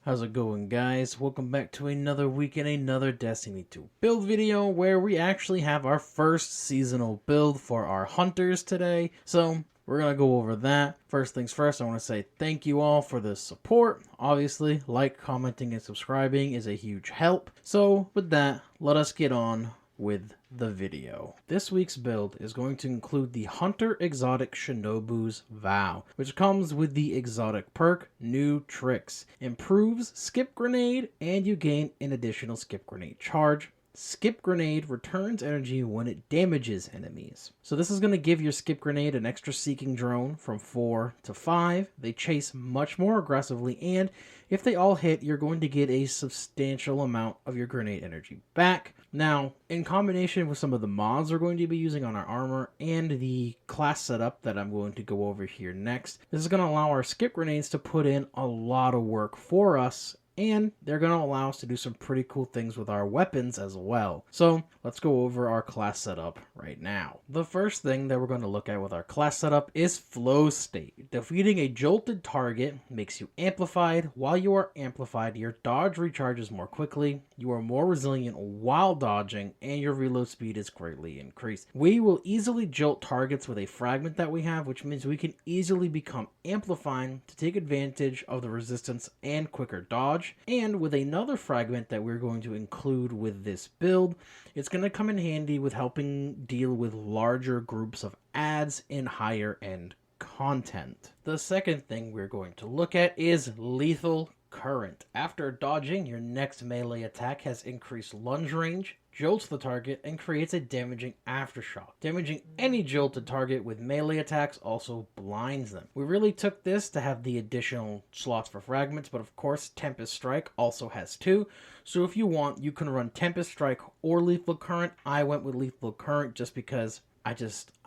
How's it going, guys? Welcome back to another week and another Destiny 2 build video where we actually have our first seasonal build for our hunters today. So we're going to go over that. First things first, I want to say thank you all for the support. Obviously, like, commenting, and subscribing is a huge help. So with that, let us get on with the video. This week's build is going to include the Hunter Exotic Shinobu's Vow, which comes with the exotic perk New Tricks. Improves Skip Grenade, and you gain an additional Skip Grenade charge. Skip Grenade returns energy when it damages enemies. So this is going to give your Skip Grenade an extra Seeking Drone from 4 to 5. They chase much more aggressively, and if they all hit, you're going to get a substantial amount of your grenade energy back. Now, in combination with some of the mods we're going to be using on our armor and the class setup that I'm going to go over here next, this is going to allow our Skip Grenades to put in a lot of work for us, and they're going to allow us to do some pretty cool things with our weapons as well. So let's go over our class setup right now. The first thing that we're going to look at with our class setup is Flow State. Defeating a jolted target makes you amplified. While you are amplified, your dodge recharges more quickly, you are more resilient while dodging, and your reload speed is greatly increased. We will easily jolt targets with a fragment that we have, which means we can easily become amplified to take advantage of the resistance and quicker dodge. And with another fragment that we're going to include with this build, it's going to come in handy with helping deal with larger groups of ads in higher end content. The second thing we're going to look at is Lethal Current. After dodging, your next melee attack has increased lunge range, jolts the target, and creates a damaging aftershock. Damaging any jolted target with melee attacks also blinds them. We really took this to have the additional slots for fragments, but of course Tempest Strike also has two. So if you want, you can run Tempest Strike or Lethal Current. I went with Lethal Current just because I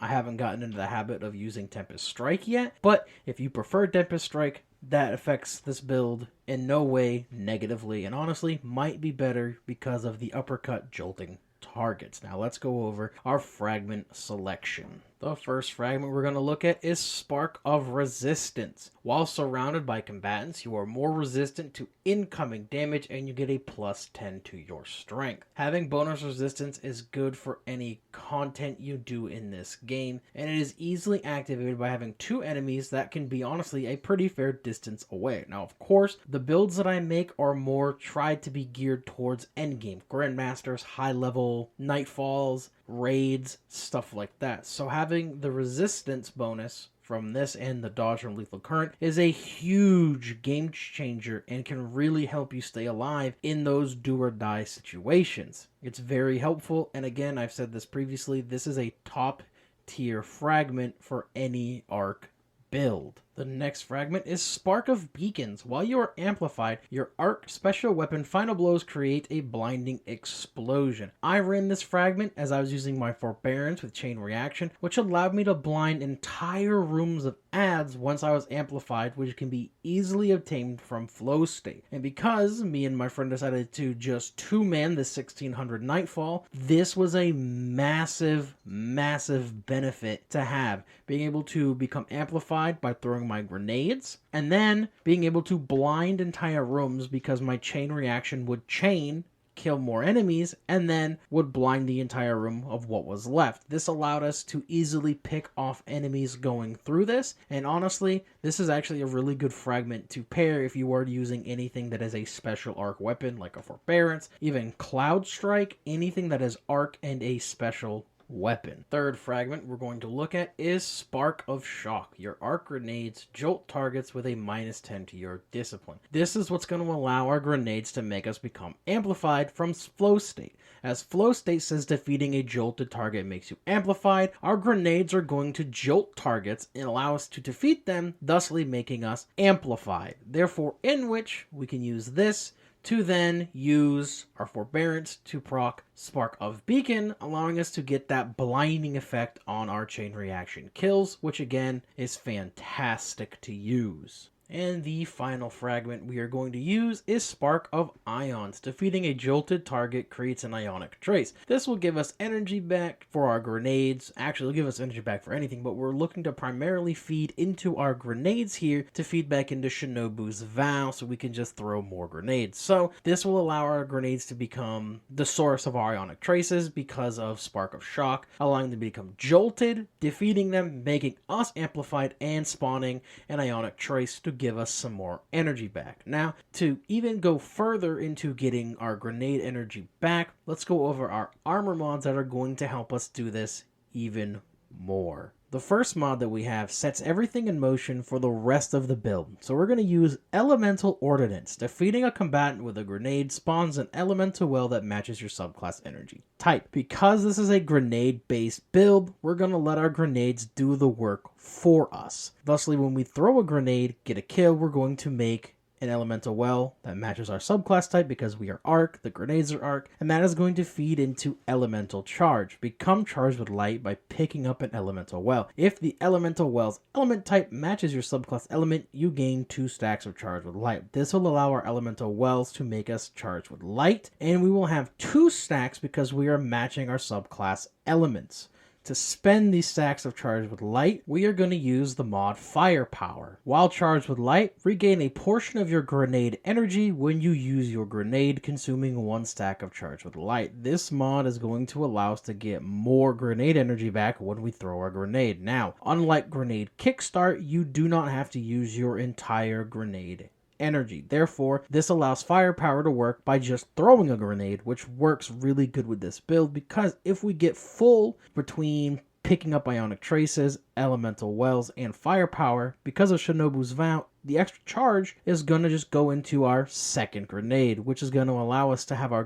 haven't gotten into the habit of using Tempest Strike yet. But if you prefer Tempest Strike, that affects this build in no way negatively, and honestly might be better because of the uppercut jolting targets. Now let's go over our fragment selection. The first fragment we're going to look at is Spark of Resistance. While surrounded by combatants, you are more resistant to incoming damage and you get a plus 10 to your strength. Having bonus resistance is good for any content you do in this game, and it is easily activated by having two enemies that can be honestly a pretty fair distance away. Now of course, the builds that I make are more tried to be geared towards endgame, Grandmasters, high level, Nightfalls, raids, stuff like that. So having the resistance bonus from this and the dodge from Lethal Current is a huge game changer and can really help you stay alive in those do or die situations. It's very helpful, and again, I've said this previously, this is a top tier fragment for any arc build. The next fragment is Spark of Beacons. While you are amplified, your arc special weapon Final Blows create a blinding explosion. I ran this fragment as I was using my Forbearance with Chain Reaction, which allowed me to blind entire rooms of ads once I was amplified, which can be easily obtained from Flow State. And because me and my friend decided to just two-man the 1600 Nightfall, this was a massive benefit to have. Being able to become amplified by throwing my grenades, and then being able to blind entire rooms because my chain reaction would kill more enemies, and then would blind the entire room of what was left. This allowed us to easily pick off enemies going through this, and honestly, this is actually a really good fragment to pair if you are using anything that is a special arc weapon, like a Forbearance, even Cloud Strike, anything that is arc and a special weapon. Third fragment we're going to look at is Spark of Shock. Your arc grenades jolt targets with a minus 10 to your discipline. This is what's going to allow our grenades to make us become amplified from Flow State. As Flow State says defeating a jolted target makes you amplified, our grenades are going to jolt targets and allow us to defeat them, thusly making us amplified. Therefore, in which we can use this to then use our Forbearance to proc Spark of Beacon, allowing us to get that blinding effect on our chain reaction kills, which again is fantastic to use. And the final fragment we are going to use is Spark of Ions. Defeating a jolted target creates an ionic trace. This will give us energy back for our grenades. Actually, it'll give us energy back for anything, but we're looking to primarily feed into our grenades here to feed back into Shinobu's vow so we can just throw more grenades. So this will allow our grenades to become the source of our ionic traces because of Spark of Shock, allowing them to become jolted, defeating them, making us amplified, and spawning an ionic trace to give us some more energy back. Now, to even go further into getting our grenade energy back, let's go over our armor mods that are going to help us do this even more. The first mod that we have sets everything in motion for the rest of the build. So we're going to use Elemental Ordnance. Defeating a combatant with a grenade spawns an elemental well that matches your subclass energy type. Because this is a grenade-based build, we're going to let our grenades do the work for us. Thusly, when we throw a grenade, get a kill, we're going to make an elemental well that matches our subclass type because we are arc, the grenades are arc, and that is going to feed into elemental charge. Become charged with light by picking up an elemental well. If the elemental well's element type matches your subclass element, you gain 2 stacks of charge with light. This will allow our elemental wells to make us charged with light, and we will have 2 stacks because we are matching our subclass elements. To spend these stacks of charge with light, we are going to use the mod Firepower. While charged with light, regain a portion of your grenade energy when you use your grenade, consuming 1 stack of charge with light. This mod is going to allow us to get more grenade energy back when we throw our grenade. Now, unlike grenade kickstart, you do not have to use your entire grenade energy. Therefore, this allows Firepower to work by just throwing a grenade, which works really good with this build because if we get full between picking up ionic traces, elemental wells, and Firepower, because of Shinobu's vow, the extra charge is going to just go into our second grenade, which is going to allow us to have our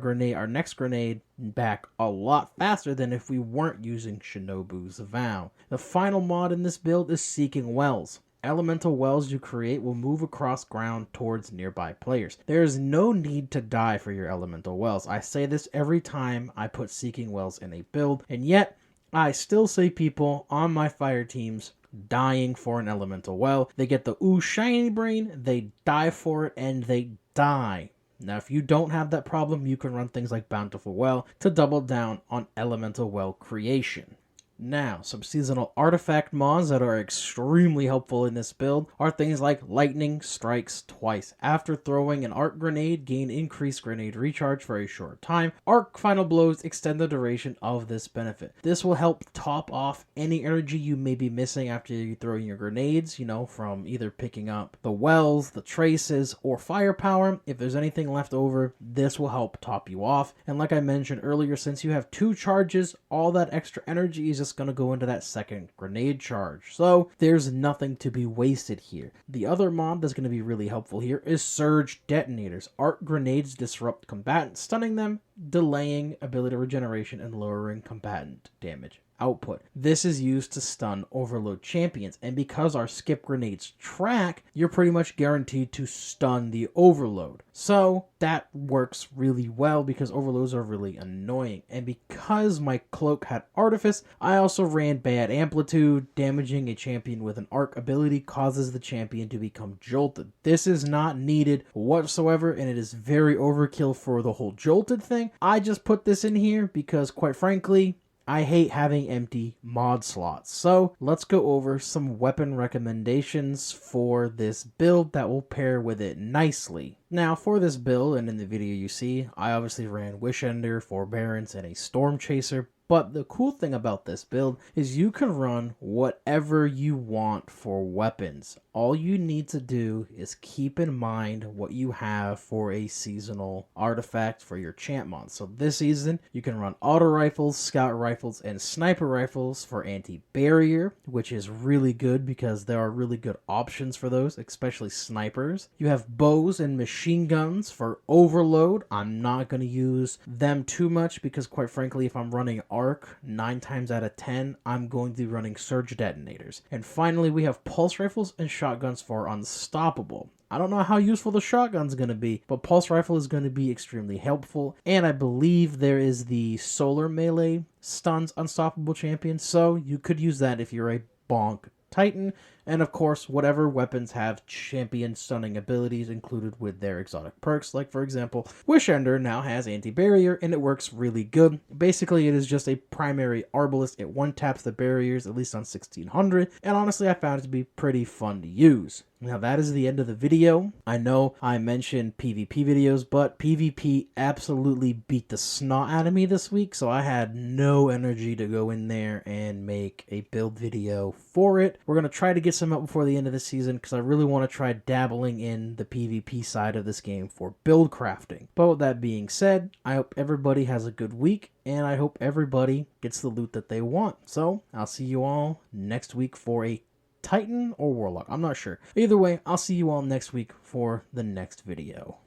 next grenade back a lot faster than if we weren't using Shinobu's vow. The final mod in this build is Seeking Wells. Elemental wells you create will move across ground towards nearby players. There is no need to die for your elemental wells. I say this every time I put Seeking Wells in a build, and yet I still see people on my fire teams dying for an elemental well. They get the ooh shiny brain, they die for it, and they die. Now, if you don't have that problem, you can run things like Bountiful Well to double down on elemental well creation. Now, some seasonal artifact mods that are extremely helpful in this build are things like Lightning Strikes Twice. After throwing an arc grenade, gain increased grenade recharge for a short time. Arc Final Blows extend the duration of this benefit. This will help top off any energy you may be missing after you throw your grenades, from either picking up the wells, the traces, or Firepower. If there's anything left over, this will help top you off. And like I mentioned earlier, since you have 2 charges, all that extra energy is just going to go into that second grenade charge. So there's nothing to be wasted here. The other mod that's going to be really helpful here is Surge Detonators. Arc grenades disrupt combatants, stunning them, delaying ability regeneration, and lowering combatant damage output. This is used to stun overload champions, and because our skip grenades track, you're pretty much guaranteed to stun the overload. So that works really well because overloads are really annoying. And because my cloak had artifice, I also ran bad amplitude. Damaging a champion with an arc ability causes the champion to become jolted. This is not needed whatsoever, and it is very overkill for the whole jolted thing. I just put this in here because, quite frankly, I hate having empty mod slots. So let's go over some weapon recommendations for this build that will pair with it nicely. Now, for this build, and in the video you see, I obviously ran Wish Ender, Forbearance, and a Storm Chaser. But the cool thing about this build is you can run whatever you want for weapons. All you need to do is keep in mind what you have for a seasonal artifact for your champ mod. So this season, you can run auto rifles, scout rifles, and sniper rifles for anti-barrier, which is really good because there are really good options for those, especially snipers. You have bows and machine guns for overload. I'm not going to use them too much because, quite frankly, if I'm running arc 9 times out of 10, I'm going to be running surge detonators. And finally, we have pulse rifles and shotguns for unstoppable. I don't know how useful the shotgun's going to be, but pulse rifle is going to be extremely helpful. And I believe there is the solar melee stuns unstoppable champion, so you could use that if you're a bonk Titan, And of course, whatever weapons have champion stunning abilities included with their exotic perks. Like for example, Wishender now has anti-barrier and it works really good. Basically, it is just a primary arbalist. It one-taps the barriers, at least on 1600, and honestly I found it to be pretty fun to use. Now that is the end of the video. I know I mentioned PvP videos, but PvP absolutely beat the snot out of me this week, so I had no energy to go in there and make a build video for it. We're going to try to get some out before the end of the season because I really want to try dabbling in the PvP side of this game for build crafting. But with that being said, I hope everybody has a good week, and I hope everybody gets the loot that they want. So I'll see you all next week for a Titan or Warlock, I'm not sure. Either way, I'll see you all next week for the next video.